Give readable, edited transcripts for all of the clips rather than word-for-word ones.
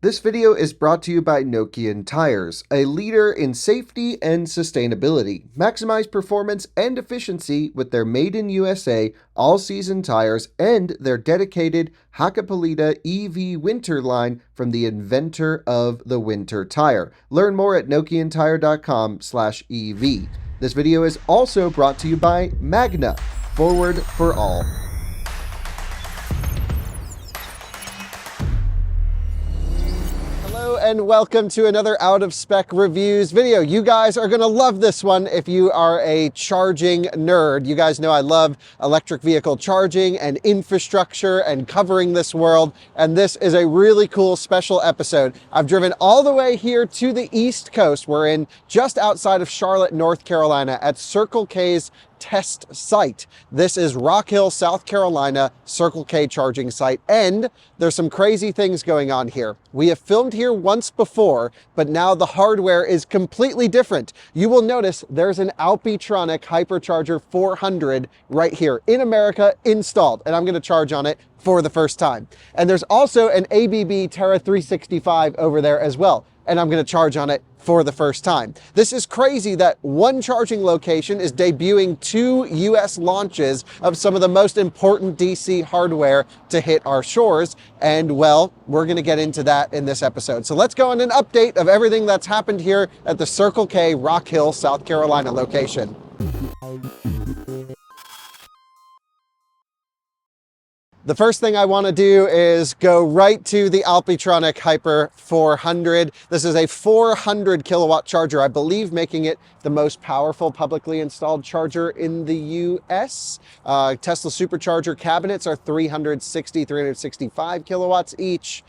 This video is brought to you by Nokian Tires, a leader in safety and sustainability. Maximize performance and efficiency with their made in USA all-season tires and their dedicated Hakkapeliitta EV winter line from the inventor of the winter tire. Learn more at nokiantire.com/EV. This video is also brought to you by Magna, forward for all. And welcome to another Out of Spec Reviews video. You guys are going to love this one if you are a charging nerd. You guys know I love electric vehicle charging and infrastructure and covering this world, and this is a really cool special episode. I've driven all the way here to the East Coast. We're in just outside of Charlotte, North Carolina at Circle K's test site. This is Rock Hill, South Carolina, Circle K charging site, and there's some crazy things going on here. We have filmed here once before, but now the hardware is completely different. You will notice there's an Alpitronic HYC400 right here in America installed, and I'm going to charge on it for the first time. And there's also an ABB Terra 365 over there as well, and I'm going to charge on it for the first time. This is crazy that one charging location is debuting two US launches of some of the most important DC hardware to hit our shores. And well, we're going to get into that in this episode. So let's go on an update of everything that's happened here at the Circle K Rock Hill, South Carolina location. The first thing I want to do is go right to the Alpitronic HYC400. This is a 400 kilowatt charger, I believe, making it the most powerful publicly installed charger in the US. Tesla supercharger cabinets are 365 kilowatts each.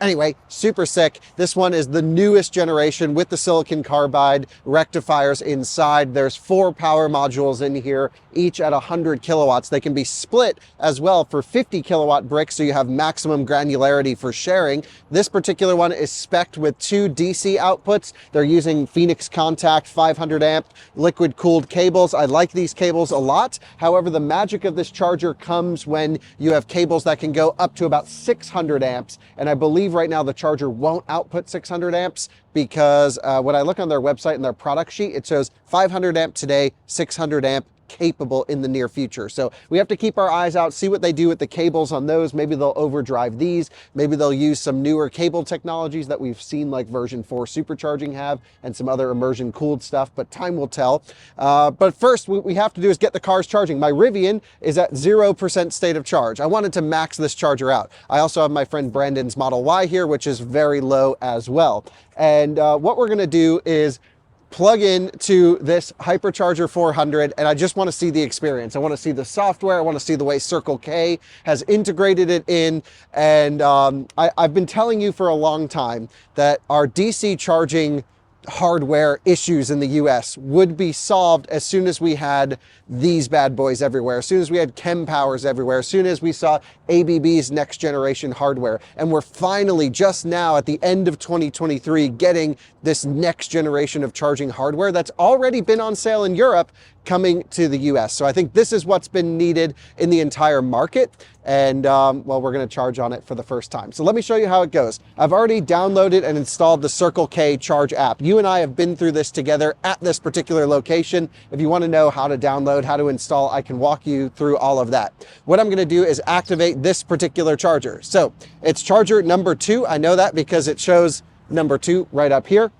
Anyway, super sick. This one is the newest generation with the silicon carbide rectifiers inside. There's 4 power modules in here, each at 100 kilowatts. They can be split as well for 50 kilowatt bricks, so you have maximum granularity for sharing. This particular one is spec'd with 2 DC outputs. They're using Phoenix Contact 500 amp liquid cooled cables. I like these cables a lot. However, the magic of this charger comes when you have cables that can go up to about 600 amps. And I believe right now the charger won't output 600 amps because when I look on their website and their product sheet, it shows 500 amp today, 600 amp capable in the near future. So we have to keep our eyes out, see what they do with the cables on those. Maybe they'll overdrive these. Maybe they'll use some newer cable technologies that we've seen like version 4 supercharging have and some other immersion cooled stuff, but time will tell. But first, what we have to do is get the cars charging. My Rivian is at 0% state of charge. I wanted to max this charger out. I also have my friend Brandon's Model Y here, which is very low as well. And what we're going to do is plug in to this Hypercharger 400, and I just want to see the experience. I want to see the software. I want to see the way Circle K has integrated it in. And I've been telling you for a long time that our DC charging hardware issues in the US would be solved as soon as we had these bad boys everywhere, as soon as we had Chem Powers everywhere, as soon as we saw ABB's next generation hardware. And we're finally just now at the end of 2023 getting this next generation of charging hardware that's already been on sale in Europe coming to the US. So I think this is what's been needed in the entire market. And well, we're going to charge on it for the first time. So let me show you how it goes. I've already downloaded and installed the Circle K Charge app. You and I have been through this together at this particular location. If you want to know how to download, how to install, I can walk you through all of that. What I'm going to do is activate this particular charger. So it's charger number 2. I know that because it shows number 2 right up here.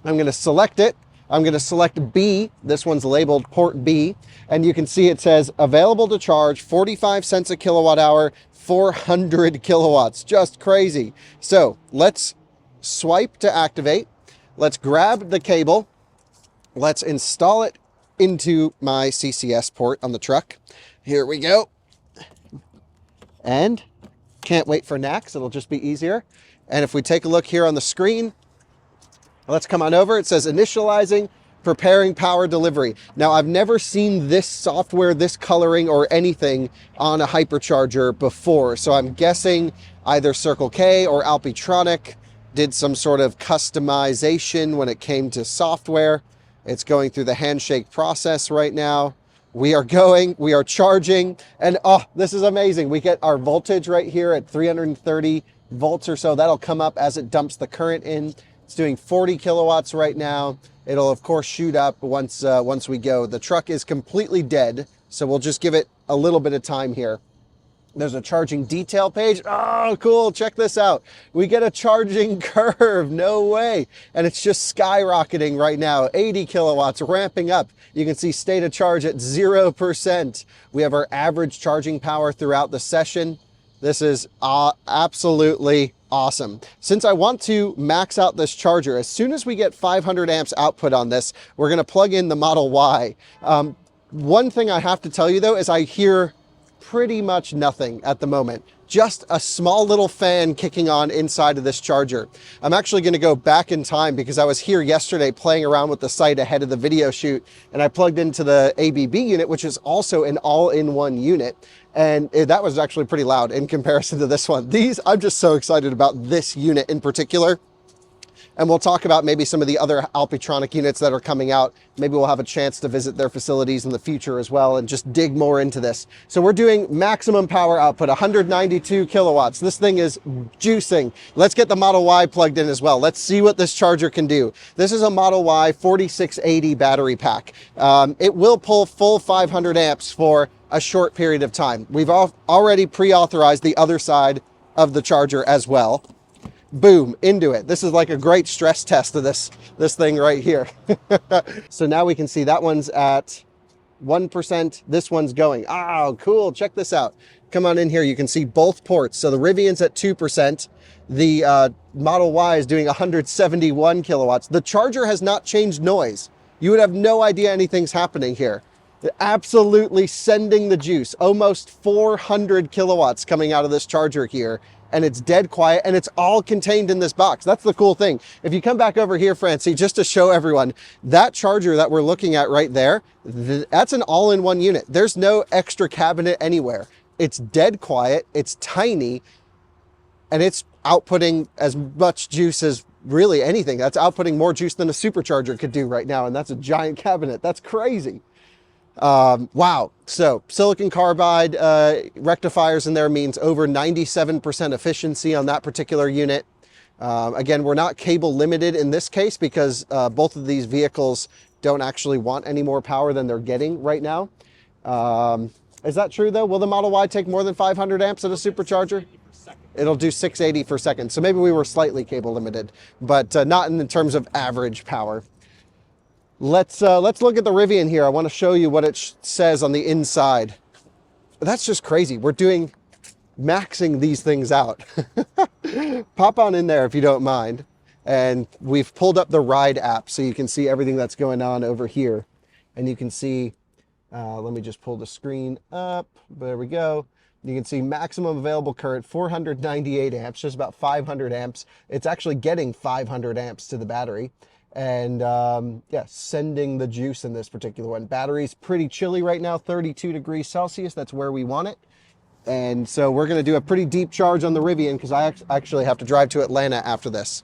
I'm going to select it. I'm going to select B. This one's labeled port B. And you can see it says available to charge 45 cents a kilowatt hour, 400 kilowatts. Just crazy. So let's swipe to activate. Let's grab the cable. Let's install it into my CCS port on the truck. Here we go. And can't wait for NACS. It'll just be easier. And if we take a look here on the screen, let's come on over. It says initializing, preparing power delivery. Now, I've never seen this software, this coloring or anything on a hypercharger before. So I'm guessing either Circle K or Alpitronic did some sort of customization when it came to software. It's going through the handshake process right now. We are charging, and oh, this is amazing. We get our voltage right here at 330 volts or so. That'll come up as it dumps the current in. It's doing 40 kilowatts right now. It'll of course shoot up once we go. The truck is completely dead, so we'll just give it a little bit of time here. There's a charging detail page. Oh, cool. Check this out. We get a charging curve. No way. And it's just skyrocketing right now. 80 kilowatts, ramping up. You can see state of charge at 0%. We have our average charging power throughout the session. This is absolutely awesome. Since I want to max out this charger, as soon as we get 500 amps output on this, we're going to plug in the Model Y. One thing I have to tell you though is I hear pretty much nothing at the moment. Just a small little fan kicking on inside of this charger. I'm actually going to go back in time because I was here yesterday playing around with the site ahead of the video shoot, and I plugged into the ABB unit, which is also an all-in-one unit, and that was actually pretty loud in comparison to this one. I'm just so excited about this unit in particular. And we'll talk about maybe some of the other Alpitronic units that are coming out. Maybe we'll have a chance to visit their facilities in the future as well and just dig more into this. So we're doing maximum power output, 192 kilowatts. This thing is juicing. Let's get the Model Y plugged in as well. Let's see what this charger can do. This is a Model Y 4680 battery pack. It will pull full 500 amps for a short period of time. We've already pre-authorized the other side of the charger as well. Boom, into it. This is like a great stress test of this thing right here. So now we can see that one's at 1%. This one's going. Oh, cool. Check this out. Come on in here. You can see both ports. So the Rivian's at 2%. The Model Y is doing 171 kilowatts. The charger has not changed noise. You would have no idea anything's happening here. Absolutely sending the juice. Almost 400 kilowatts coming out of this charger here. And it's dead quiet, and it's all contained in this box. That's the cool thing. If you come back over here, Francie, just to show everyone, that charger that we're looking at right there, that's an all-in-one unit. There's no extra cabinet anywhere. It's dead quiet, it's tiny, and it's outputting as much juice as really anything. That's outputting more juice than a supercharger could do right now, and that's a giant cabinet. That's crazy. Wow. So silicon carbide rectifiers in there means over 97% efficiency on that particular unit. Again, we're not cable limited in this case because both of these vehicles don't actually want any more power than they're getting right now. Is that true though? Will the Model Y take more than 500 amps at a supercharger? It'll do 680 per second. So maybe we were slightly cable limited, but not in terms of average power. Let's look at the Rivian here. I want to show you what it says on the inside. That's just crazy. We're maxing these things out. Pop on in there if you don't mind. And we've pulled up the Ride app so you can see everything that's going on over here. And you can see, let me just pull the screen up. There we go. You can see maximum available current, 498 amps, just about 500 amps. It's actually getting 500 amps to the battery. And yeah, sending the juice in this particular one. Battery's pretty chilly right now, 32 degrees Celsius. That's where we want it. And so we're going to do a pretty deep charge on the Rivian because I actually have to drive to Atlanta after this.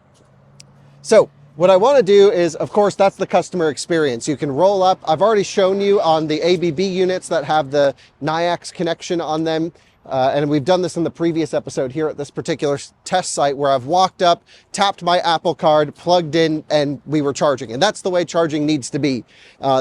So what I want to do is, of course, that's the customer experience. You can roll up. I've already shown you on the ABB units that have the NIAX connection on them. And we've done this in the previous episode here at this particular test site where I've walked up, tapped my Apple Card, plugged in, and we were charging. And that's the way charging needs to be.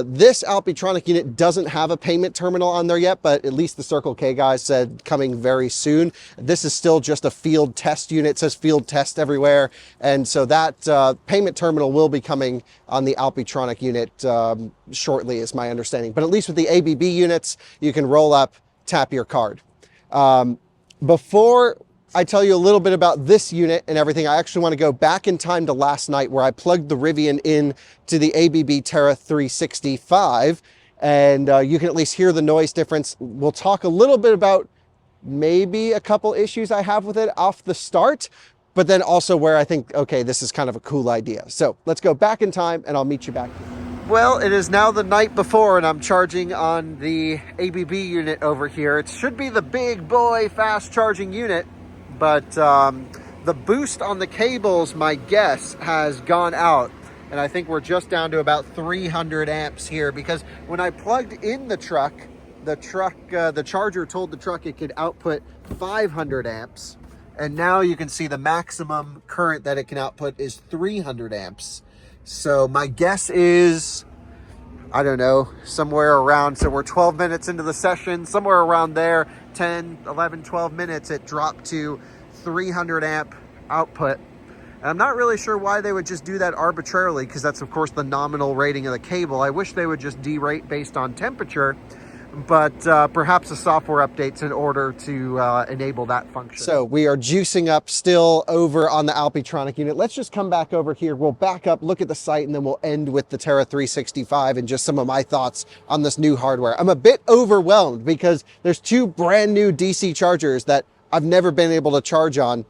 This Alpitronic unit doesn't have a payment terminal on there yet, but at least the Circle K guys said coming very soon. This is still just a field test unit. It says field test everywhere. And so that payment terminal will be coming on the Alpitronic unit shortly, is my understanding. But at least with the ABB units, you can roll up, tap your card. Before I tell you a little bit about this unit and everything, I actually want to go back in time to last night where I plugged the Rivian in to the ABB Terra 365, and you can at least hear the noise difference. We'll talk a little bit about maybe a couple issues I have with it off the start, but then also where I think, okay, this is kind of a cool idea. So let's go back in time and I'll meet you back here. Well, it is now the night before and I'm charging on the ABB unit over here. It should be the big boy fast charging unit, but the boost on the cables, my guess, has gone out. And I think we're just down to about 300 amps here because when I plugged in the charger told the truck it could output 500 amps. And now you can see the maximum current that it can output is 300 amps. So my guess is, I don't know, somewhere around, so we're 12 minutes into the session, somewhere around there, 10, 11, 12 minutes, it dropped to 300 amp output. And I'm not really sure why they would just do that arbitrarily, because that's of course the nominal rating of the cable. I wish they would just derate based on temperature, but perhaps the software updates in order to enable that function. So we are juicing up still over on the Alpitronic unit. Let's just come back over here. We'll back up, look at the site, and then we'll end with the Terra 365 and just some of my thoughts on this new hardware. I'm a bit overwhelmed because there's two brand new DC chargers that I've never been able to charge on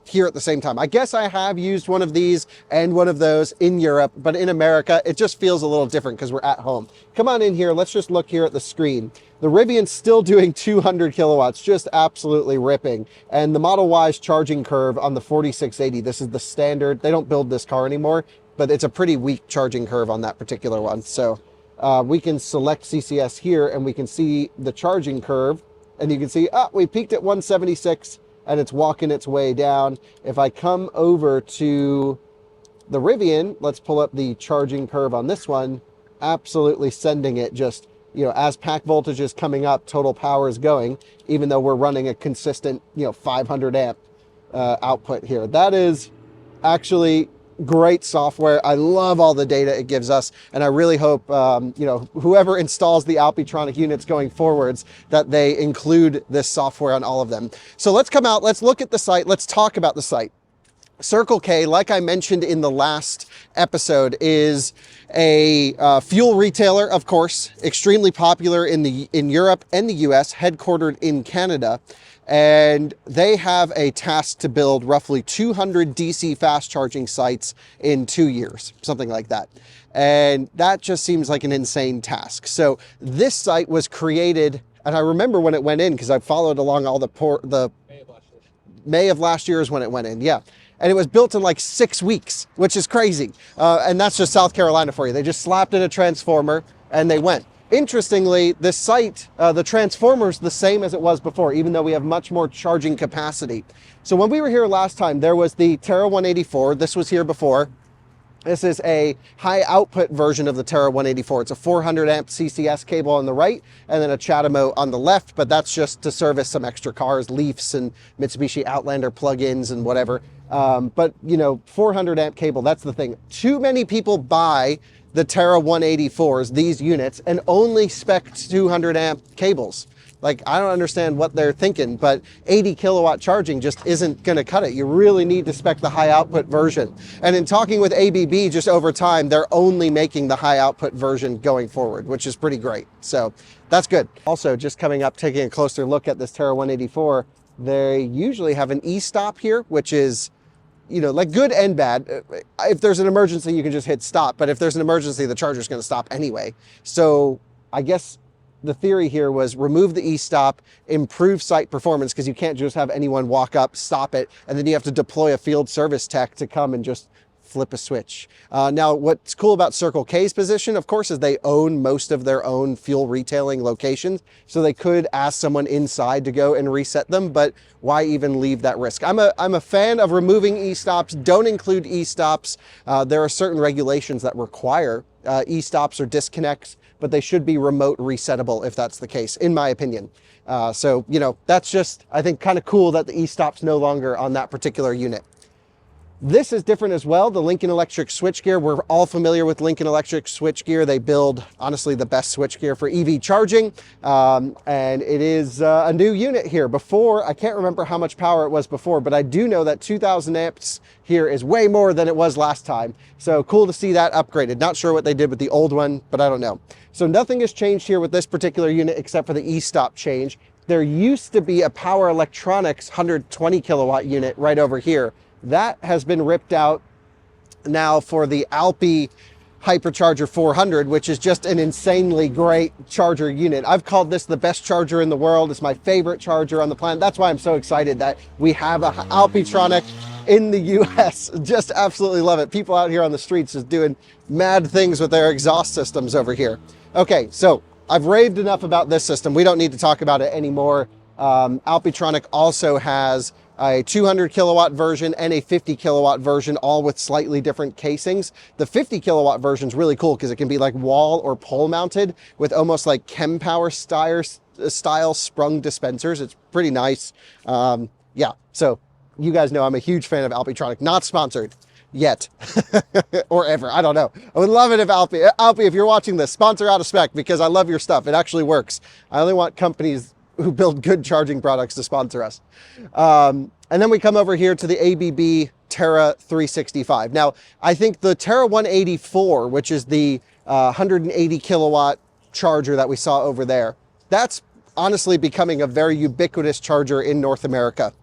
here at the same time. I guess I have used one of these and one of those in Europe, but in America, it just feels a little different because we're at home. Come on in here. Let's just look here at the screen. The Rivian's still doing 200 kilowatts, just absolutely ripping. And the Model Y's charging curve on the 4680, this is the standard. They don't build this car anymore, but it's a pretty weak charging curve on that particular one. So we can select CCS here and we can see the charging curve, and you can see, we peaked at 176. And it's walking its way down. If I come over to the Rivian, let's pull up the charging curve on this one, absolutely sending it just, you know, as pack voltage is coming up, total power is going, even though we're running a consistent, 500 amp output here. That is actually great software. I love all the data it gives us, and I really hope whoever installs the Alpitronic units going forwards, that they include this software on all of them. So let's come out, let's look at the site, let's talk about the site. Circle K, like I mentioned in the last episode, is a fuel retailer, of course, extremely popular in Europe and the US, headquartered in Canada. And they have a task to build roughly 200 DC fast charging sites in 2 years, something like that. And that just seems like an insane task. So this site was created, and I remember when it went in because I followed along all the May of last year is when it went in, yeah. And it was built in like 6 weeks, which is crazy. And that's just South Carolina for you. They just slapped in a transformer and they went. Interestingly, this site, the transformer's the same as it was before, even though we have much more charging capacity. So when we were here last time, there was the Terra 184. This was here before. This is a high output version of the Terra 184. It's a 400 amp CCS cable on the right and then a CHAdeMO on the left, but that's just to service some extra cars, Leafs and Mitsubishi Outlander plugins and whatever. But 400 amp cable, that's the thing. Too many people buy the Terra 184s, these units, and only spec 200 amp cables. Like, I don't understand what they're thinking, but 80 kilowatt charging just isn't gonna cut it. You really need to spec the high output version. And in talking with ABB just over time, they're only making the high output version going forward, which is pretty great. So that's good. Also, just coming up, taking a closer look at this Terra 184, they usually have an e-stop here, which is, like good and bad. If there's an emergency, you can just hit stop. But if there's an emergency, the charger's going to stop anyway. So I guess the theory here was remove the e-stop, improve site performance, because you can't just have anyone walk up, stop it, and then you have to deploy a field service tech to come and just flip a switch. Now, what's cool about Circle K's position, of course, is they own most of their own fuel retailing locations. So they could ask someone inside to go and reset them, but why even leave that risk? I'm a fan of removing e-stops. Don't include e-stops. There are certain regulations that require e-stops or disconnects, but they should be remote resettable if that's the case, in my opinion. So, that's just, I think, kind of cool that the e-stop's no longer on that particular unit. This is different as well, the Lincoln Electric switchgear. We're all familiar with Lincoln Electric switchgear. They build, honestly, the best switchgear for EV charging. And it is a new unit here. Before, I can't remember how much power it was before, but I do know that 2000 amps here is way more than it was last time. So cool to see that upgraded. Not sure what they did with the old one, but I don't know. So nothing has changed here with this particular unit except for the e-stop change. There used to be a Power Electronics 120 kilowatt unit right over here. That has been ripped out now for the Alpi Hypercharger 400, which is just an insanely great charger unit. I've called this the best charger in the world. It's my favorite charger on the planet. That's why I'm so excited that we have a Alpitronic in the US. Just absolutely love it. People out here on the streets just doing mad things with their exhaust systems over here. Okay, so I've raved enough about this system. We don't need to talk about it anymore. Alpitronic also has a 200 kilowatt version and a 50 kilowatt version, all with slightly different casings. The 50 kilowatt version is really cool because it can be like wall or pole mounted with almost like Chempower style sprung dispensers. It's pretty nice. Yeah, so you guys know I'm a huge fan of Alpitronic, not sponsored yet or ever. I don't know. I would love it if Alpi, if you're watching this, sponsor Out of Spec, because I love your stuff. It actually works. I only want companies who build good charging products to sponsor us. And then we come over here to the ABB Terra 365. Now, I think the Terra 184, which is the 180 kilowatt charger that we saw over there, that's honestly becoming a very ubiquitous charger in North America.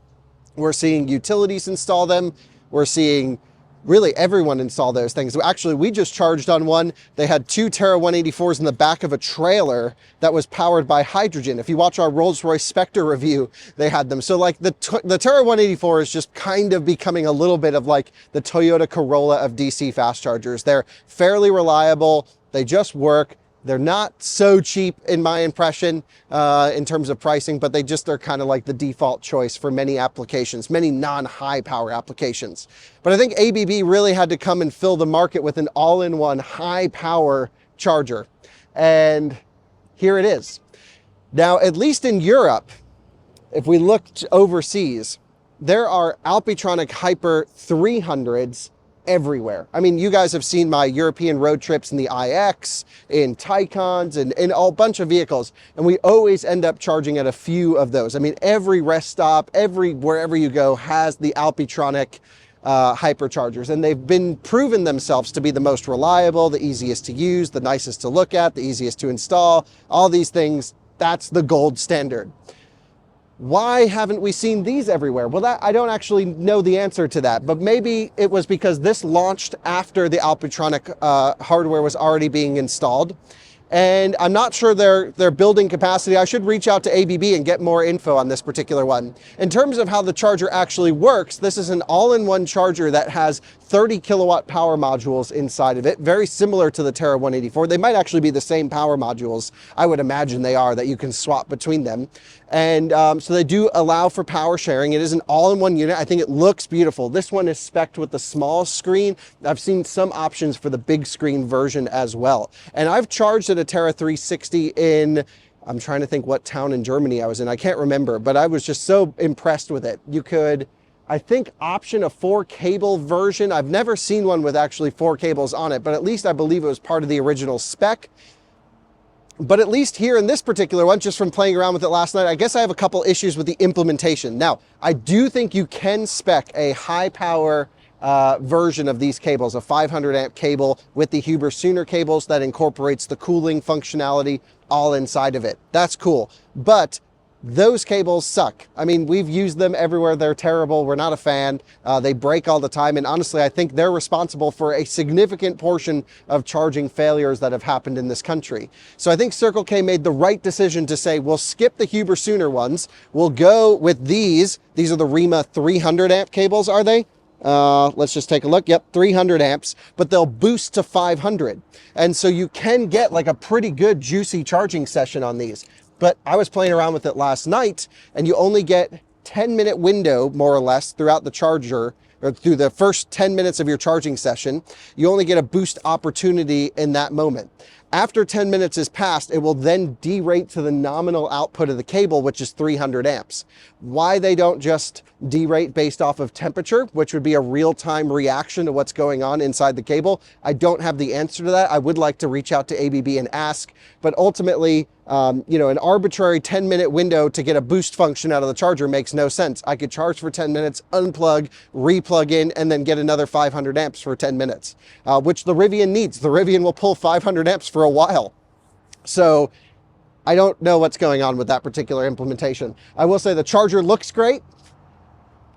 We're seeing utilities install them. We're seeing really everyone install those things. Actually, we just charged on one. They had 2 Terra 184s in the back of a trailer that was powered by hydrogen. If you watch our Rolls-Royce Spectre review, they had them. So like the Terra 184 is just kind of becoming a little bit of like the Toyota Corolla of DC fast chargers. They're fairly reliable. They just work. They're not so cheap in my impression in terms of pricing, but they're kind of like the default choice for many applications, many non-high power applications. But I think ABB really had to come and fill the market with an all-in-one high power charger. And here it is. Now, at least in Europe, if we looked overseas, there are Alpitronic Hyper 300s everywhere. I mean, you guys have seen my European road trips in the iX, in Taycans, and in a bunch of vehicles, and we always end up charging at a few of those. I mean, every rest stop, wherever you go has the Alpitronic hyperchargers, and they've been proven themselves to be the most reliable, the easiest to use, the nicest to look at, the easiest to install, all these things. That's the gold standard. Why haven't we seen these everywhere? Well, I don't actually know the answer to that, but maybe it was because this launched after the Alpitronic hardware was already being installed. And I'm not sure their building capacity. I should reach out to ABB and get more info on this particular one. In terms of how the charger actually works, this is an all-in-one charger that has 30 kilowatt power modules inside of it, very similar to the Terra 184. They might actually be the same power modules. I would imagine they are, that you can swap between them. And so they do allow for power sharing. It is an all-in-one unit. I think it looks beautiful. This one is spec'd with the small screen. I've seen some options for the big screen version as well. And I've charged at a Terra 360 in, I'm trying to think what town in Germany I was in. I can't remember, but I was just so impressed with it. You could, I think, option a 4 cable version. I've never seen one with actually 4 cables on it, but at least I believe it was part of the original spec. But at least here in this particular one, just from playing around with it last night, I guess I have a couple issues with the implementation. Now, I do think you can spec a high power version of these cables, a 500 amp cable with the Huber Sooner cables that incorporates the cooling functionality all inside of it. That's cool. But those cables suck. I mean, we've used them everywhere. They're terrible. We're not a fan. They break all the time. And honestly, I think they're responsible for a significant portion of charging failures that have happened in this country. So I think Circle K made the right decision to say, we'll skip the Huber Sooner ones. We'll go with these. These are the REMA 300 amp cables, are they? Let's just take a look. Yep, 300 amps, but they'll boost to 500. And so you can get like a pretty good juicy charging session on these. But I was playing around with it last night, and you only get 10-minute window, more or less, throughout the charger, or through the first 10 minutes of your charging session. You only get a boost opportunity in that moment. After 10 minutes is passed, it will then derate to the nominal output of the cable, which is 300 amps. Why they don't just derate based off of temperature, which would be a real-time reaction to what's going on inside the cable, I don't have the answer to that. I would like to reach out to ABB and ask, but ultimately, you know, an arbitrary 10-minute window to get a boost function out of the charger makes no sense. I could charge for 10 minutes, unplug, replug in, and then get another 500 amps for 10 minutes, which the Rivian needs. The Rivian will pull 500 amps for a while. So I don't know what's going on with that particular implementation. I will say the charger looks great.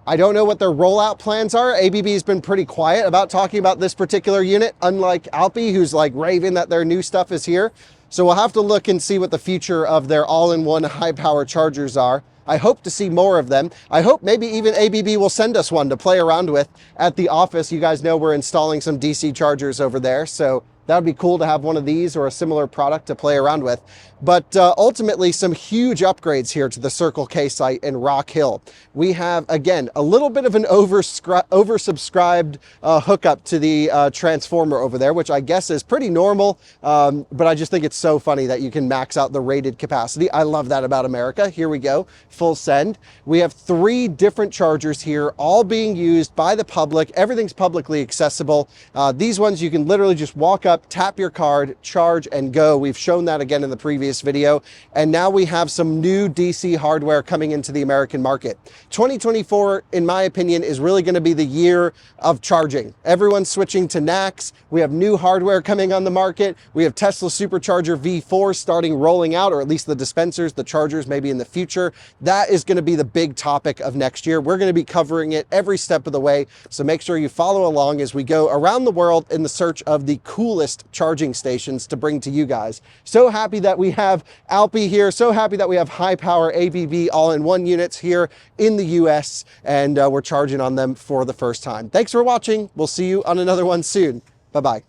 I don't know what their rollout plans are. ABB has been pretty quiet about talking about this particular unit, unlike Alpi, who's like raving that their new stuff is here. So we'll have to look and see what the future of their all-in-one high-power chargers are. I hope to see more of them. I hope maybe even ABB will send us one to play around with at the office. You guys know we're installing some DC chargers over there, so that would be cool to have one of these or a similar product to play around with. But ultimately, some huge upgrades here to the Circle K site in Rock Hill. We have, again, a little bit of an oversubscribed hookup to the transformer over there, which I guess is pretty normal, but I just think it's so funny that you can max out the rated capacity. I love that about America. Here we go, full send. We have 3 different chargers here, all being used by the public. Everything's publicly accessible. These ones you can literally just walk up, tap your card, charge, and go. We've shown that again in the previous video. And now we have some new DC hardware coming into the American market. 2024, in my opinion, is really going to be the year of charging. Everyone's switching to NACS. We have new hardware coming on the market. We have Tesla Supercharger V4 starting rolling out, or at least the dispensers, the chargers maybe in the future. That is going to be the big topic of next year. We're going to be covering it every step of the way. So make sure you follow along as we go around the world in the search of the coolest charging stations to bring to you guys. So happy that we have Alpi here. So happy that we have high power ABB all-in-one units here in the US, and we're charging on them for the first time. Thanks for watching. We'll see you on another one soon. Bye-bye.